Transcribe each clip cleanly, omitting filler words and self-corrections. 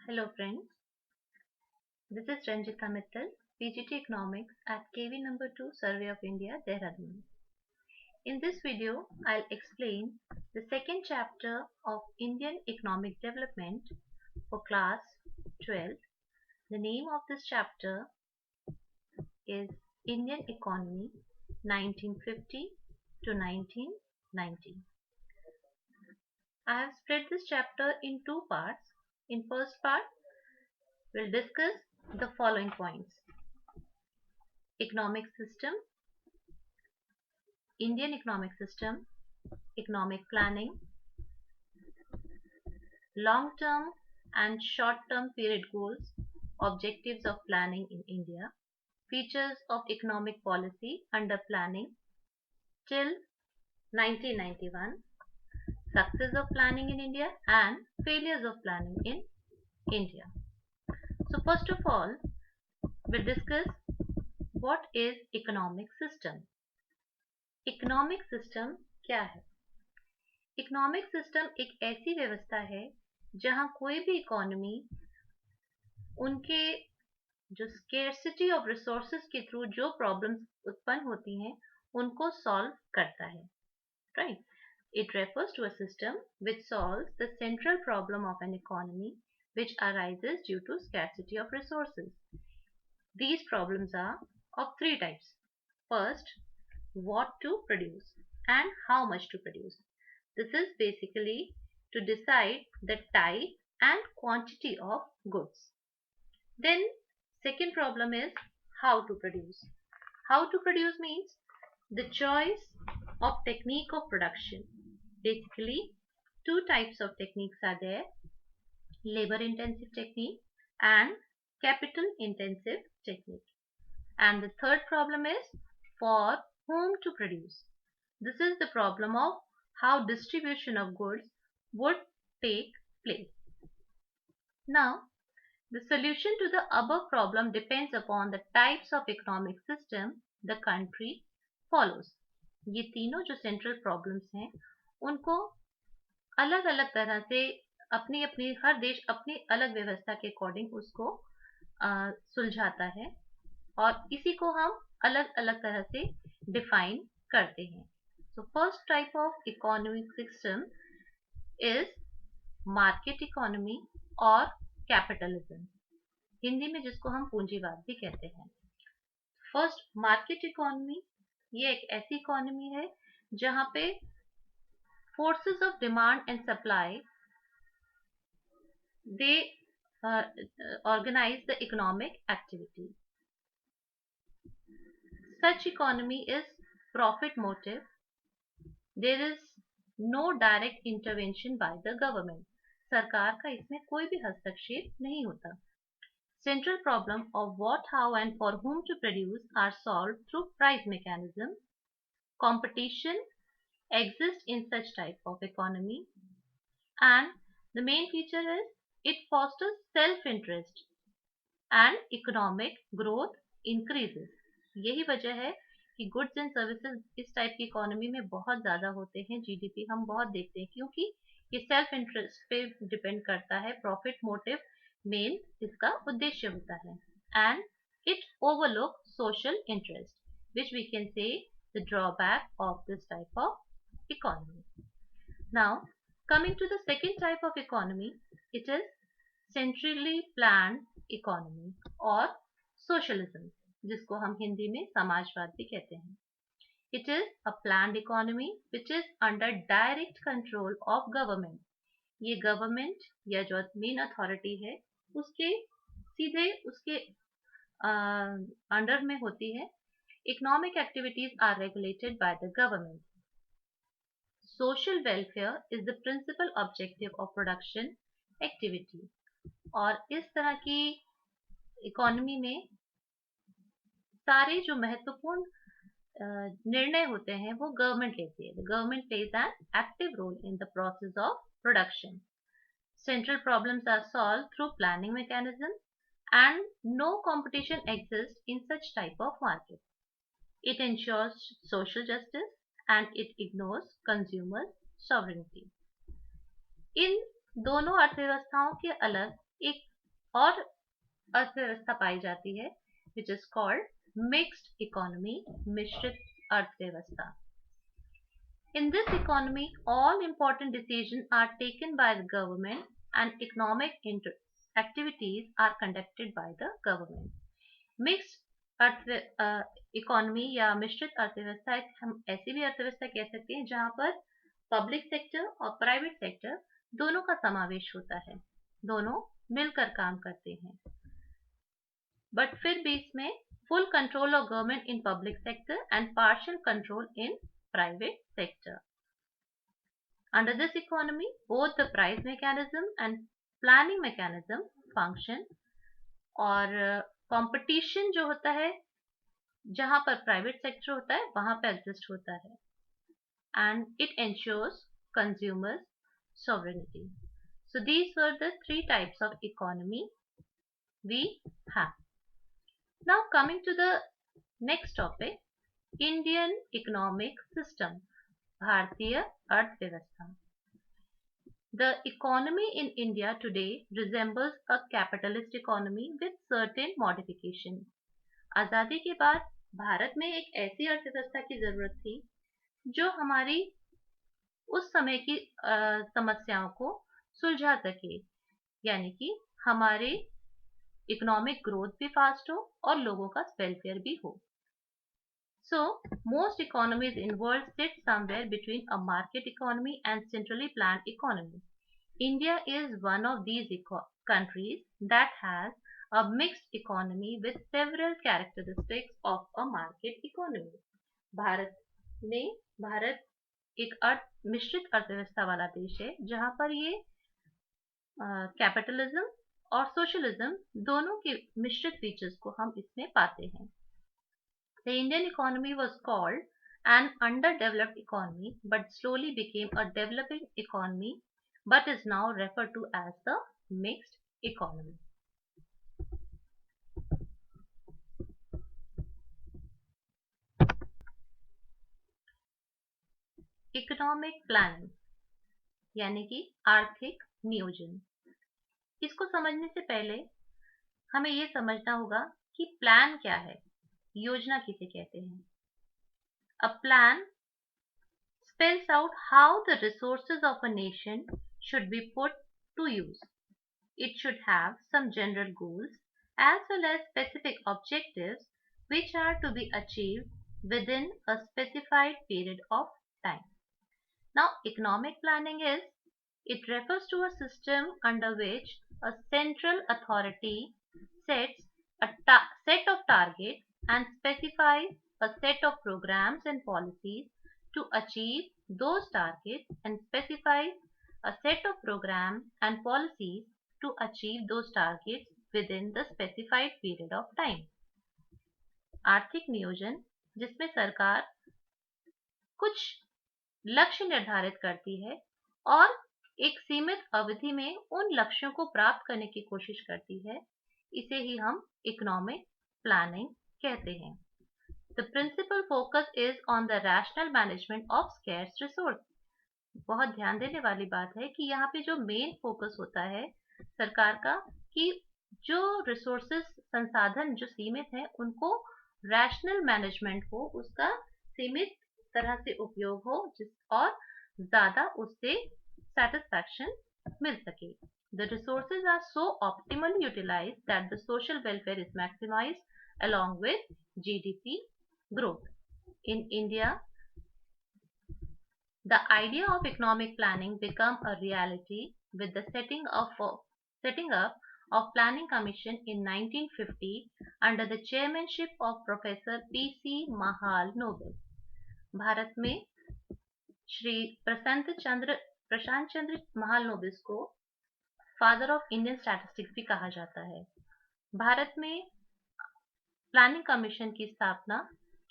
Hello friends, this is Ranjita Mittal, PGT Economics at KV number 2 Survey of India, Dehradun. In this video, I'll explain the second chapter of Indian Economic Development for class 12. The name of this chapter is Indian Economy 1950 to 1990. I have split this chapter in two parts. In first part, we'll discuss the following points: economic system, Indian economic system, economic planning, long-term and short-term period goals, objectives of planning in India, features of economic policy under planning till 1991, success of planning in India and failures of planning in India. So first of all, we'll discuss what is economic system. Economic system क्या है? Economic system एक ऐसी व्यवस्था है जहां कोई भी economy उनके जो स्केर्सिटी ऑफ रिसोर्सेज के थ्रू जो प्रॉब्लम्स उत्पन्न होती हैं उनको सॉल्व करता है, right? It refers to a system which solves the central problem of an economy which arises due to scarcity of resources. These problems are of three types. First, what to produce and how much to produce. This is basically to decide the type and quantity of goods. Then second problem is how to produce. How to produce means the choice of technique of production. Basically, two types of techniques are there: labor intensive technique and capital intensive technique. And the third problem is for whom to produce. This is the problem of how distribution of goods would take place. Now, the solution to the above problem depends upon the types of economic system the country follows. ये तीनों जो central problems हैं उनको अलग अलग तरह से अपनी अपनी हर देश अपनी अलग व्यवस्था के अकॉर्डिंग उसको सुलझाता है और इसी को हम अलग अलग तरह से डिफाइन करते हैं. So first type of economic system is market economy और capitalism. हिंदी में जिसको हम पूंजीवाद भी कहते हैं. First, market economy. ये एक ऐसी इकोनॉमी है जहां पे forces of demand and supply they organize the economic activity. Such economy is profit motive. There is no direct intervention by the government. सरकार का इसमें कोई भी हस्तक्षेप नहीं होता. Central problem of what, how and for whom to produce are solved through price mechanism. Competition exists in such type of economy and the main feature is it fosters self-interest and economic growth increases. यही वजह है कि goods and services इस type की economy में बहुत ज़्यादा होते हैं. जीडीपी हम बहुत देखते हैं क्योंकि ये सेल्फ इंटरेस्ट पे डिपेंड करता है. प्रॉफिट मोटिव मेन इसका उद्देश्य होता है and it overlook social interest which we can say the drawback of this type of economy. Now coming to the second type of economy, it is centrally planned economy or socialism, जिसको हम हिंदी में समाजवाद भी कहते हैं. It is a planned economy which is under direct control of government. ये government या जो मेन अथॉरिटी है उसके सीधे उसके अंडर में होती है. Economic activities are regulated by the government. Social welfare is the principal objective of production activity. और इस तरह की इकोनॉमी में सारे जो महत्वपूर्ण निर्णय होते हैं वो गवर्नमेंट लेती है. Government plays an active role in the process of production. Central problems are solved through planning mechanism and no competition exists in such type of market. It ensures social justice and it ignores consumer sovereignty. इन दोनों अर्थव्यवस्थाओं के अलग एक और अर्थव्यवस्था पाई जाती है, which is called mixed economy, मिश्रित अर्थव्यवस्था. In this economy, all important decisions are taken by the government and economic activities are conducted by the government. Mixed economy या मिश्रित अर्थव्यवस्था एक हम ऐसी भी अर्थव्यवस्था कह सकते हैं जहां पर पब्लिक सेक्टर और प्राइवेट सेक्टर दोनों का समावेश होता है, दोनों मिलकर काम करते हैं, बट फिर भी इसमें full control of government in public sector and partial control in private sector. Under this economy, both the price mechanism and planning mechanism function. और कंपटीशन जो होता है जहां पर प्राइवेट सेक्टर होता है वहां पर एग्जिस्ट होता है, and it ensures consumers sovereignty. So these were the three types of economy we have. Now coming to the next topic, Indian economic system, भारतीय अर्थव्यवस्था. The economy in India today resembles a capitalist economy with certain modifications. आजादी के बाद भारत में एक ऐसी अर्थव्यवस्था की जरूरत थी जो हमारी उस समय की समस्याओं को सुलझा सके, यानी कि हमारे इकोनॉमिक ग्रोथ भी फास्ट हो और लोगों का वेलफेयर भी हो. So, most economies in world sit somewhere between a market economy and centrally planned economy. India is one of these countries that has a mixed economy with several characteristics of a market economy. Bharat एक मिश्रित अर्थव्यवस्था वाला देश है जहां पर ये capitalism और सोशलिज्म दोनों के मिश्रित फीचर्स को हम इसमें पाते हैं. The Indian economy was called an underdeveloped economy but slowly became a developing economy but is now referred to as the mixed economy. Economic planning यानी कि आर्थिक नियोजन. इसको समझने से पहले हमें ये समझना होगा कि प्लान क्या है, योजना किसे कहते हैं. A plan spells out how the resources of a nation should be put to use. It should have some general goals as well as specific objectives which are to be achieved within a specified period of time. Now, economic planning it refers to a system under which a central authority sets a set of targets and specifies a set of programs and policies to achieve those targets and specifies a set of programs and policies to achieve those targets within the specified period of time. आर्थिक नियोजन जिसमें सरकार कुछ लक्ष्य निर्धारित करती है और एक सीमित अवधि में उन लक्ष्यों को प्राप्त करने की कोशिश करती है, इसे ही हम इकोनॉमिक प्लानिंग कहते हैं. The principal focus is on the rational management of scarce resource. बहुत ध्यान देने वाली बात है कि यहाँ पे जो मेन फोकस होता है सरकार का कि जो रिसोर्सेस संसाधन जो सीमित हैं उनको रैशनल मैनेजमेंट हो, उसका सीमित तरह से उपयोग हो और ज्यादा उससे satisfaction मिल सके. The resources are so optimally utilized that the social welfare is maximized along with GDP growth. In India, the idea of economic planning became a reality with the setting up of Planning Commission in 1950 under the chairmanship of Professor P.C. Mahalanobis. Bharat में श्री प्रशांत चंद्र महालनोबिस को father of Indian statistics भी कहा जाता है. भारत में planning commission की स्थापना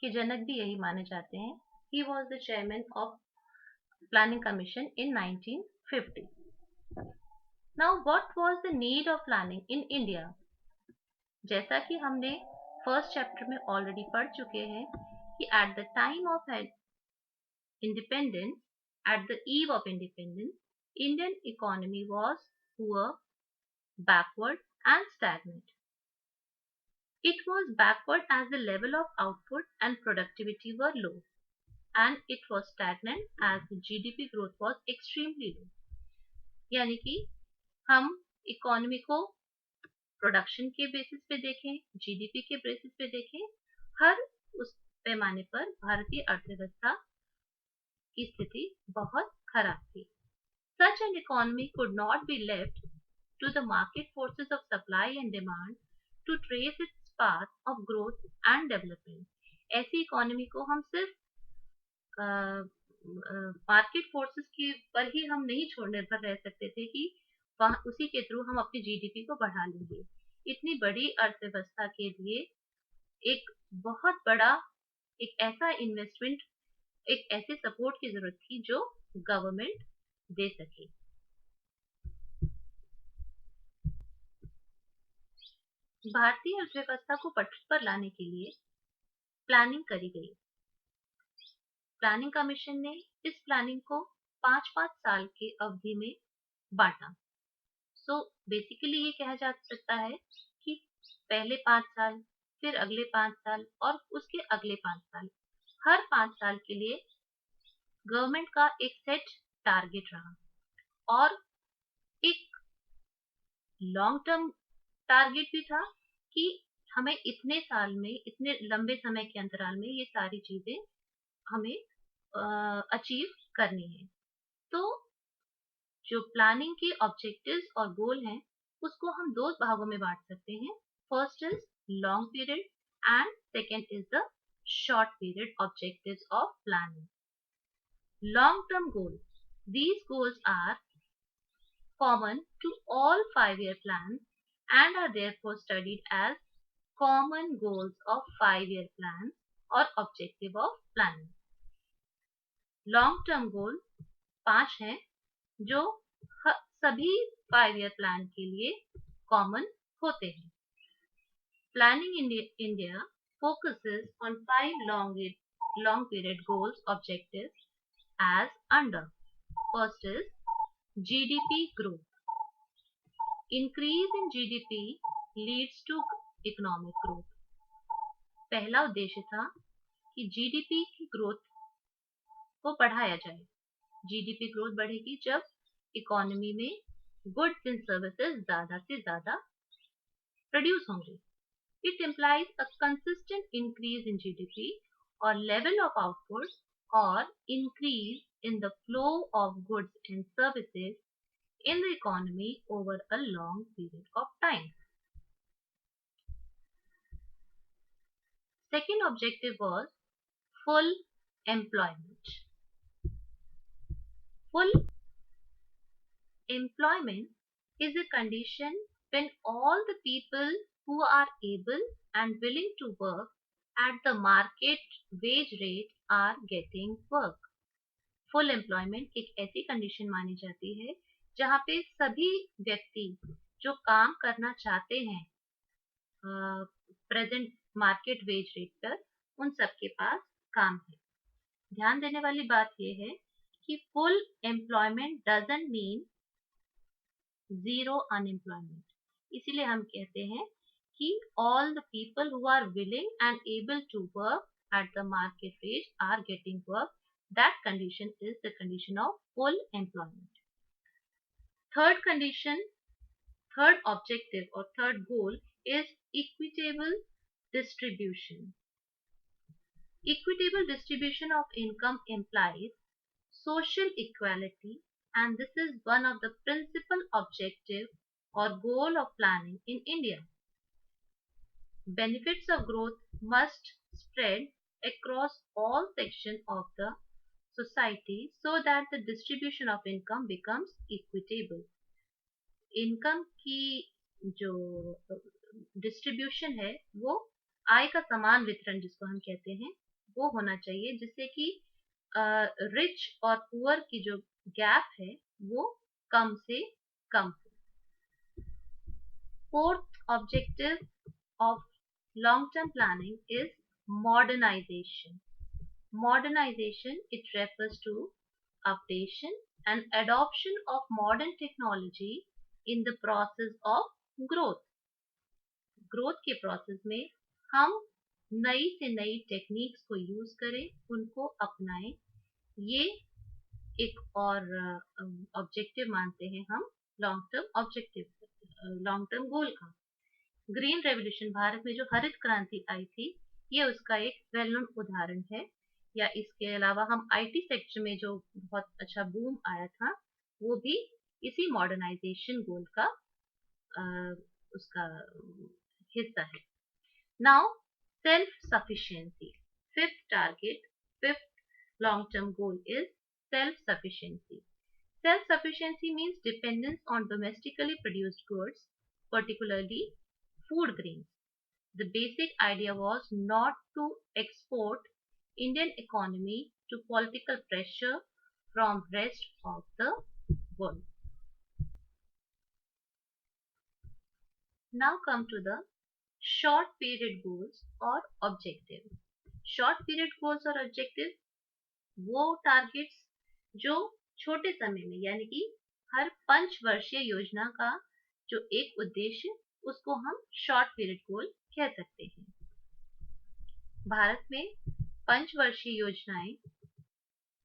के जनक भी यही माने जाते हैं. He was the chairman of planning commission in 1950. Now what was the need of planning in India. जैसा कि हमने फर्स्ट चैप्टर में ऑलरेडी पढ़ चुके हैं कि at the time of independence, at the eve of independence, Indian economy was poor, backward and stagnant. It was backward as the level of output and productivity were low, and it was stagnant as the GDP growth was extremely low. यानी कि हम economy को production के basis पे देखें, GDP के basis पे देखें, हर उस पैमाने पर भारतीय अर्थव्यवस्था की स्थिति बहुत खराब थी. Such an economy could not be left to the market forces of supply and demand to trace its path of growth and development. ऐसी इकोनॉमी को हम सिर्फ मार्केट फोर्सेस की पर ही हम नहीं छोड़ निर्भर रह सकते थे कि वहाँ उसी के थ्रू हम अपनी जीडीपी को बढ़ा लेंगे. इतनी बड़ी अर्थव्यवस्था के लिए एक बहुत बड़ा एक ऐसा इन्वेस्टमेंट, एक ऐसे सपोर्ट की जरूरत थी जो गवर्नमेंट दे सके. भारतीय अर्थव्यवस्था को पटरी पर लाने के लिए प्लानिंग करी गई. प्लानिंग कमीशन ने इस प्लानिंग को 5-5 साल के अवधि में बांटा. सो बेसिकली ये कहा जा सकता है कि पहले 5 साल, फिर अगले 5 साल और उसके अगले 5 साल, हर 5 साल के लिए गवर्नमेंट का एक सेट टारगेट रहा और एक लॉन्ग टर्म टारगेट भी था कि हमें इतने साल में, इतने लंबे समय के अंतराल में ये सारी चीजें हमें अचीव करनी है. तो जो प्लानिंग के ऑब्जेक्टिव्स और गोल हैं उसको हम दो भागों में बांट सकते हैं. First is long period and second is the short period objectives of planning. Long term goal, these goals are common to all 5-year plans and are therefore studied as common goals of 5-year plans or objective of planning. Long term goal 5 हैं जो सभी 5-year plan के लिए common होते हैं. Planning India focuses on 5 long period goals objectives as under. First is GDP growth. Increase in GDP leads to economic growth. पहला उद्देश्य था कि जीडीपी की ग्रोथ को बढ़ाया जाए. जीडीपी ग्रोथ बढ़ेगी जब इकोनॉमी में गुड्स एंड सर्विसेज ज्यादा से ज्यादा प्रोड्यूस होंगे. It implies a consistent increase in GDP और लेवल ऑफ आउटपुट और increase in the flow of goods and services in the economy over a long period of time. Second objective was full employment. Full employment is a condition when all the people who are able and willing to work at the market wage rate are getting work. Full employment एक ऐसी condition मानी जाती है जहाँ पे सभी व्यक्ति जो काम करना चाहते हैं प्रेजेंट मार्केट वेज रेट पर, उन सबके पास काम है. ध्यान देने वाली बात यह है कि full employment doesn't mean zero unemployment. इसीलिए हम कहते हैं कि all the people who are willing and able to work at the market rate are getting work. That condition is the condition of full employment. Third condition, third objective or third goal is equitable distribution. Equitable distribution of income implies social equality, and this is one of the principal objective or goal of planning in India. Benefits of growth must spread across all sections of the society so that the distribution of income becomes equitable. Income की जो distribution है वो आय का समान वितरण जिसको हम कहते हैं वो होना चाहिए, जिससे कि रिच और पुअर की जो गैप है वो कम से कम हो. Fourth objective of long term planning is modernization. Modernization, it refers to updation and adoption of modern technology in the process of growth. Growth के प्रोसेस में हम नई से नई टेक्निक्स को यूज करें, उनको अपनाएं। ये एक और ऑब्जेक्टिव मानते हैं हम लॉन्ग टर्म गोल का। ग्रीन रेवोल्यूशन, भारत में जो हरित क्रांति आई थी, ये उसका एक वेल नोन उदाहरण है। या इसके अलावा हम आईटी सेक्टर में जो बहुत अच्छा बूम आया था, वो भी इसी मॉडर्नाइजेशन गोल का उसका हिस्सा है। Now self sufficiency, fifth target, fifth long term goal is self sufficiency. Self sufficiency means dependence on domestically produced goods, particularly food grains. The basic idea was not to export Indian economy to political pressure from rest of the world. Now come to the short period goals or objectives. Short period goals or objectives वो targets जो छोटे समय में, यानी कि हर पंचवर्षीय योजना का जो एक उद्देश्य, उसको हम शॉर्ट पीरियड गोल कह सकते हैं। भारत में पंचवर्षीय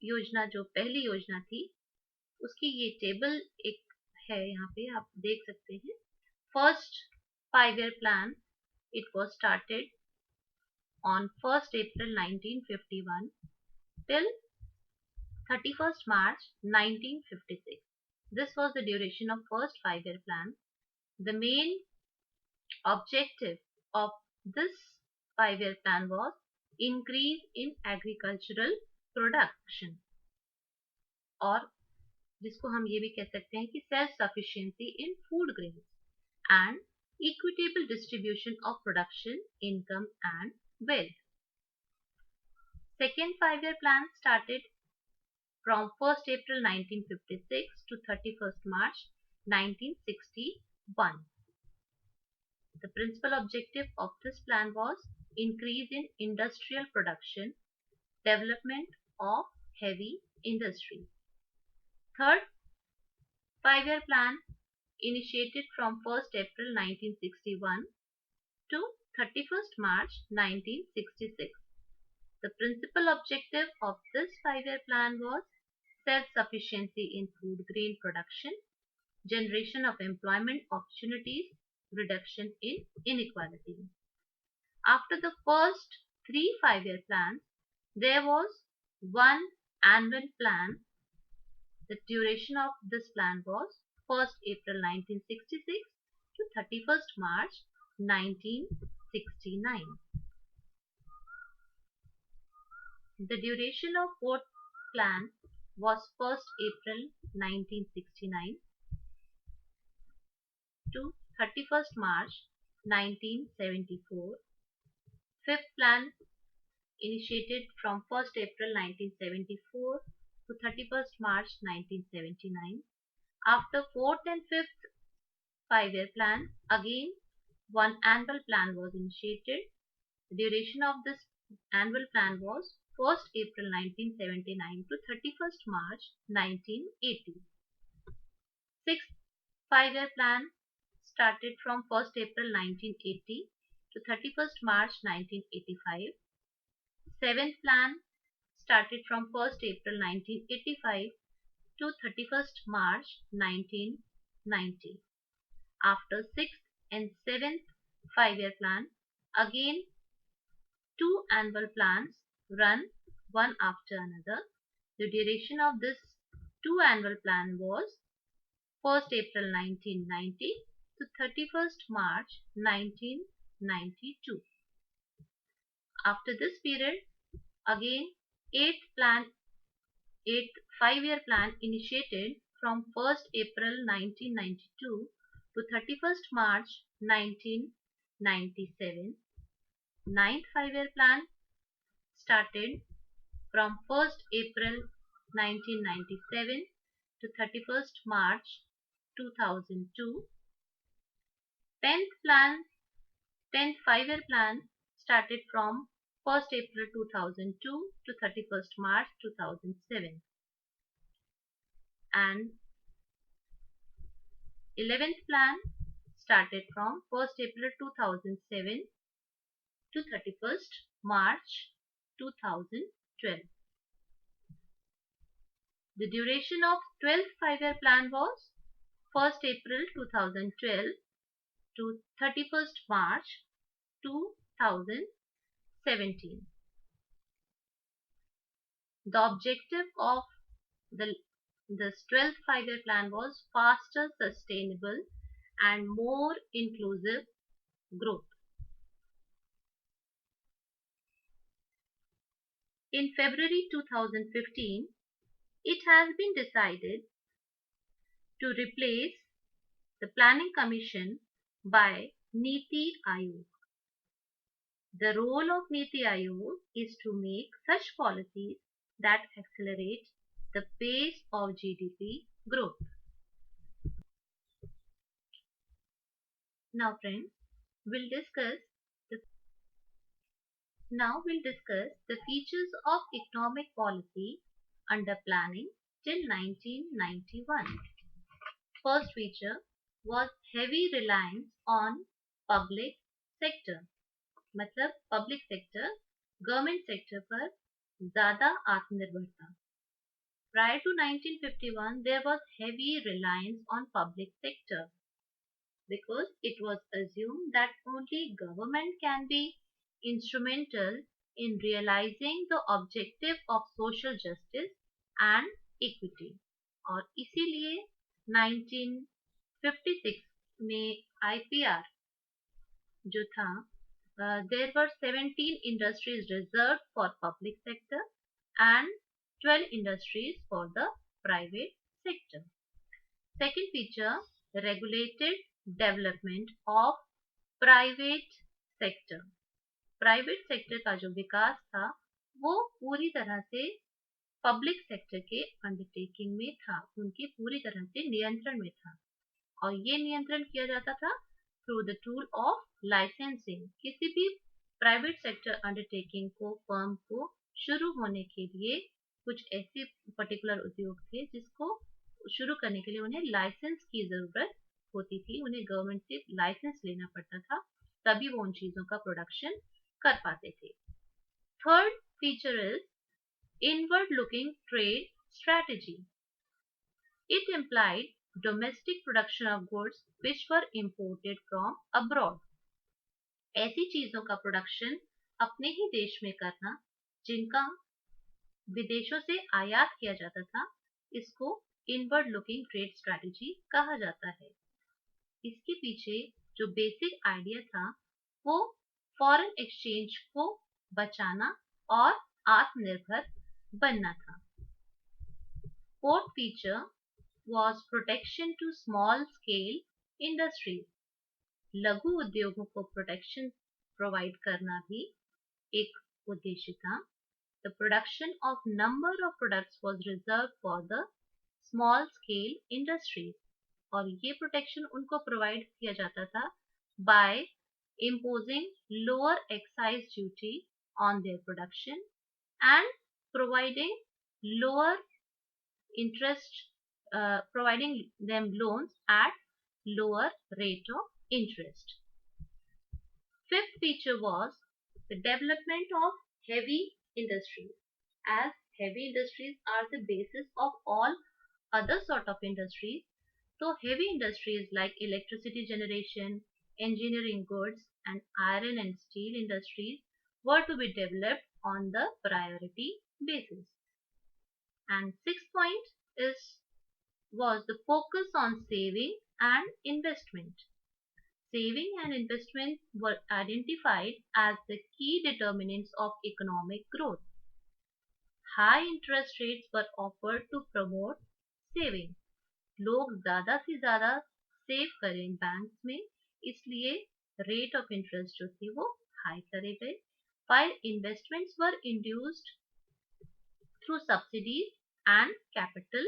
योजना जो पहली योजना थी, उसकी ये टेबल एक है, यहाँ पे आप देख सकते हैं। First 5-year plan, it was started on 1st April 1951 till 31st March 1956. This was the duration of first 5-year plan. The main objective of this 5-year plan was increase in agricultural production, और जिसको हम ये भी कह सकते हैं कि self sufficiency in food grains and equitable distribution of production, income and wealth. Second 5-year plan started from 1st April 1956 to 31st March 1961. The principal objective of this plan was increase in industrial production, development of heavy industry. Third 5-year plan initiated from 1st April 1961 to 31st March 1966. The principal objective of this 5-year plan was self-sufficiency in food grain production, generation of employment opportunities, reduction in inequality. After the first 3 5-year plans, there was one annual plan. The duration of this plan was 1st April 1966 to 31st March 1969. The duration of fourth plan was 1st April 1969 to 31st March 1974. Fifth plan initiated from 1st April 1974 to 31st March 1979. After fourth and fifth 5-year plan, again one annual plan was initiated. The duration of this annual plan was 1st April 1979 to 31st March 1980. Sixth 5-year plan started from 1st April 1980 to 31st March 1985. Seventh plan started from 1st April 1985 to 31st March 1990. After 6th and 7th 5-year plan, again two annual plans run one after another. The duration of this two annual plan was 1st April 1990 to 31st March 1992. After this period, again eighth 5-year plan initiated from 1st April 1992 to 31st March 1997. Ninth 5-year plan started from 1st April 1997 to 31st March 2002. 10th 5-year plan started from 1st April 2002 to 31st March 2007. And 11th plan started from 1st April 2007 to 31st March 2012. The duration of 12th five-year plan was 1st April 2012 to 31st March 2017. The objective of this 12th five-year plan was faster, sustainable and more inclusive growth. In February 2015, it has been decided to replace the Planning Commission by Niti Aayog. The role of Niti Aayog is to make such policies that accelerate the pace of GDP growth. Now friends, we'll discuss the features of economic policy under planning till 1991. First feature was heavy reliance on public sector. मतलब public sector government sector पर ज्यादा आत्मनिर्भरता. Prior to 1951, there was heavy reliance on public sector because it was assumed that only government can be instrumental in realizing the objective of social justice and equity. और इसीलिए 1956 में IPR जो था, there were 17 industries reserved for public sector and 12 industries for the private sector. Second feature, regulated development of private sector. Private sector का जो विकास था वो पूरी तरह से पब्लिक सेक्टर के अंडरटेकिंग में था, उनके पूरी तरह से नियंत्रण में था और ये नियंत्रण किया जाता था through the tool of licensing. किसी भी प्राइवेट सेक्टर अंडरटेकिंग को, फर्म को शुरू होने के लिए कुछ ऐसे पर्टिकुलर उद्योग थे जिसको शुरू करने के लिए उन्हें लाइसेंस की जरूरत होती थी, उन्हें गवर्नमेंट से लाइसेंस लेना पड़ता था, तभी वो उन चीजों का प्रोडक्शन कर पाते थे. Third feature is inward looking trade strategy. It implied domestic production of goods which were imported from abroad. ऐसी चीजों का प्रोडक्शन अपने ही देश में करना जिनका विदेशों से आयात किया जाता था, इसको इनवर्ड लुकिंग ट्रेड स्ट्रैटेजी कहा जाता है. इसके पीछे जो बेसिक आइडिया था वो फॉरेन एक्सचेंज को बचाना और आत्मनिर्भर बनना था. Fourth feature was protection to small scale industries. लघु उद्योगों को प्रोटेक्शन प्रोवाइड करना भी एक उद्देश्य था. The production of number of products was reserved for the small scale industries. और ये प्रोटेक्शन उनको प्रोवाइड किया जाता था by imposing lower excise duty on their production and providing lower interest, providing them loans at lower rate of interest. Fifth feature was the development of heavy industries. As heavy industries are the basis of all other sort of industries, so heavy industries like electricity generation, engineering goods and iron and steel industries were to be developed on the priority basis. And sixth point was the focus on saving and investment. Saving and investment were identified as the key determinants of economic growth. High interest rates were offered to promote saving. लोग ज़्यादा से ज़्यादा save करें banks में, इसलिए rate of interest जो थी वो हाई करे गए. While investments were induced through subsidies and capital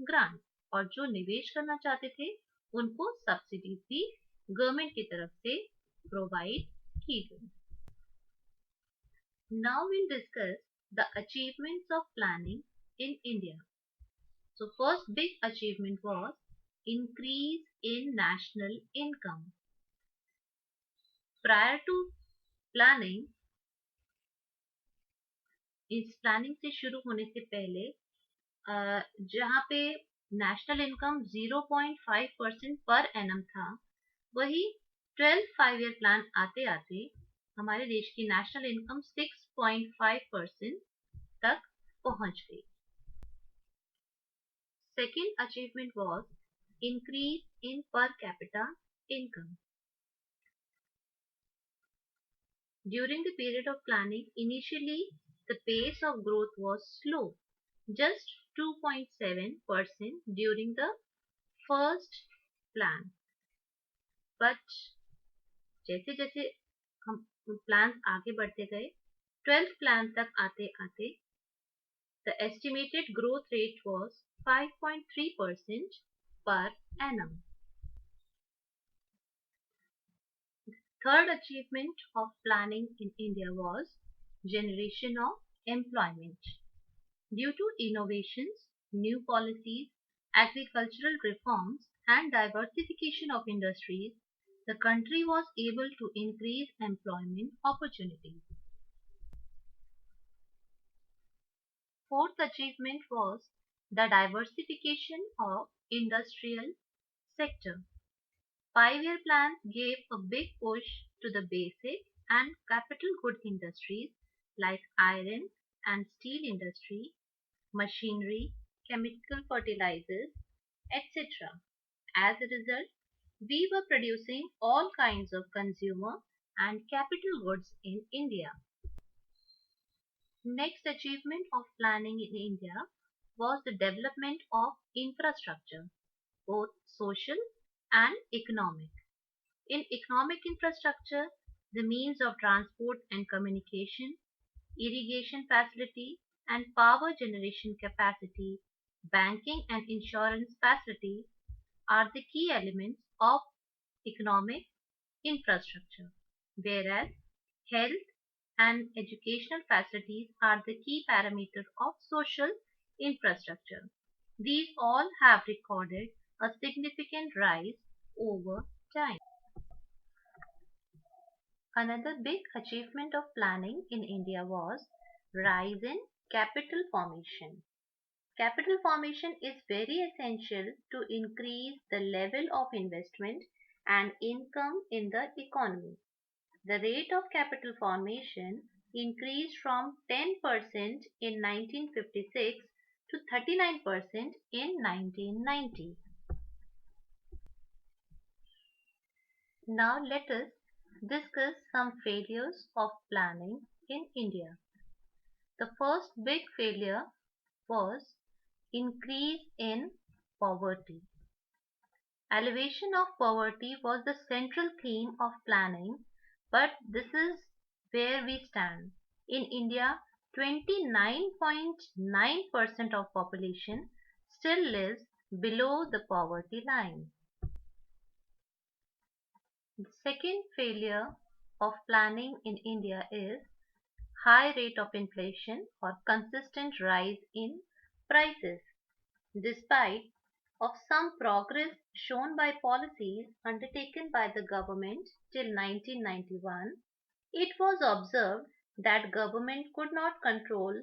grants. और जो निवेश करना चाहते थे उनको सब्सिडीज भी गवर्नमेंट की तरफ से प्रोवाइड की गई. Now we'll discuss the achievements of planning in India. So first big achievement was increase in national income. Prior to planning, इस प्लानिंग से शुरू होने से पहले जहाँ पे नेशनल इनकम 0.5% पर एनम था, वही 12 5 ईयर प्लान आते आते हमारे देश की नेशनल इनकम 6.5% तक पहुंच गई. Second achievement was increase in per capita income. During the period of planning, initially the pace of growth was slow, just 2.7% during the first plan. But जैसे जैसे हम प्लान आगे बढ़ते गए, 12th प्लान तक आते आते the estimated growth rate was 5.3% per annum. Third achievement of planning in India was generation of employment. Due to innovations, new policies, agricultural reforms, and diversification of industries, the country was able to increase employment opportunities. Fourth achievement was the diversification of industrial sector. 5 year plans gave a big push to the basic and capital good industries like iron and steel industry, machinery, chemical fertilizers, etc. As a result, we were producing all kinds of consumer and capital goods in India. Next achievement of planning in India was the development of infrastructure, both social and economic. In economic infrastructure, the means of transport and communication, irrigation facility and power generation capacity, banking and insurance facility are the key elements of economic infrastructure, whereas health and educational facilities are the key parameters of social infrastructure. These all have recorded a significant rise over time. Another big achievement of planning in India was rise in capital formation. Capital formation is very essential to increase the level of investment and income in the economy. The rate of capital formation increased from 10% in 1956 to 39% in 1990. Now let us discuss some failures of planning in India. The first big failure was increase in poverty. Elevation of poverty was the central theme of planning, but this is where we stand. In India, 29.9% of population still lives below the poverty line. The second failure of planning in India is high rate of inflation or consistent rise in prices. Despite of some progress shown by policies undertaken by the government till 1991, it was observed that government could not control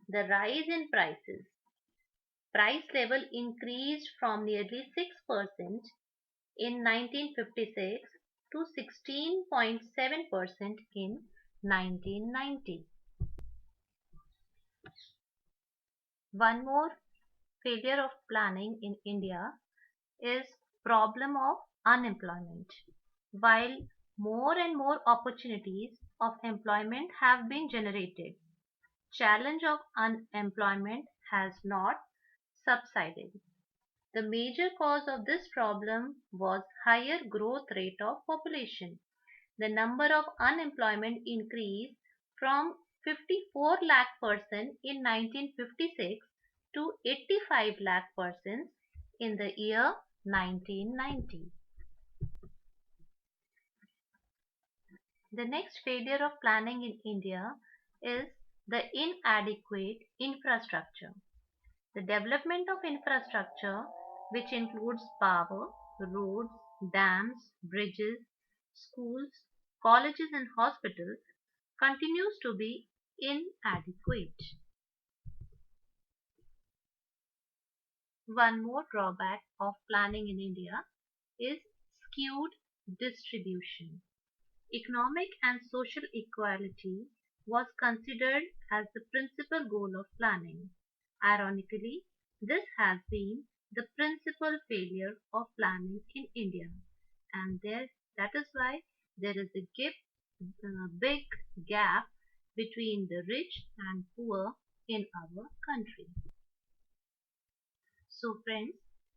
the rise in prices. Price level increased from nearly 6% in 1956 to 16.7% in 1990. One more failure of planning in India is problem of unemployment. While more and more opportunities of employment have been generated, challenge of unemployment has not subsided. The major cause of this problem was higher growth rate of population. The number of unemployment increased from 54 lakh persons in 1956 to 85 lakh persons in the year 1990. The next failure of planning in India is the inadequate infrastructure. The development of infrastructure, which includes power, roads, dams, bridges, schools, colleges and hospitals continues to be inadequate. One more drawback of planning in India is skewed distribution. Economic and social equality was considered as the principal goal of planning. Ironically, this has been the principal failure of planning in India, and that is why there is big gap between the rich and poor in our country. So friends,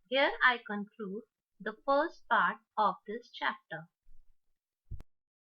here I conclude the first part of this chapter.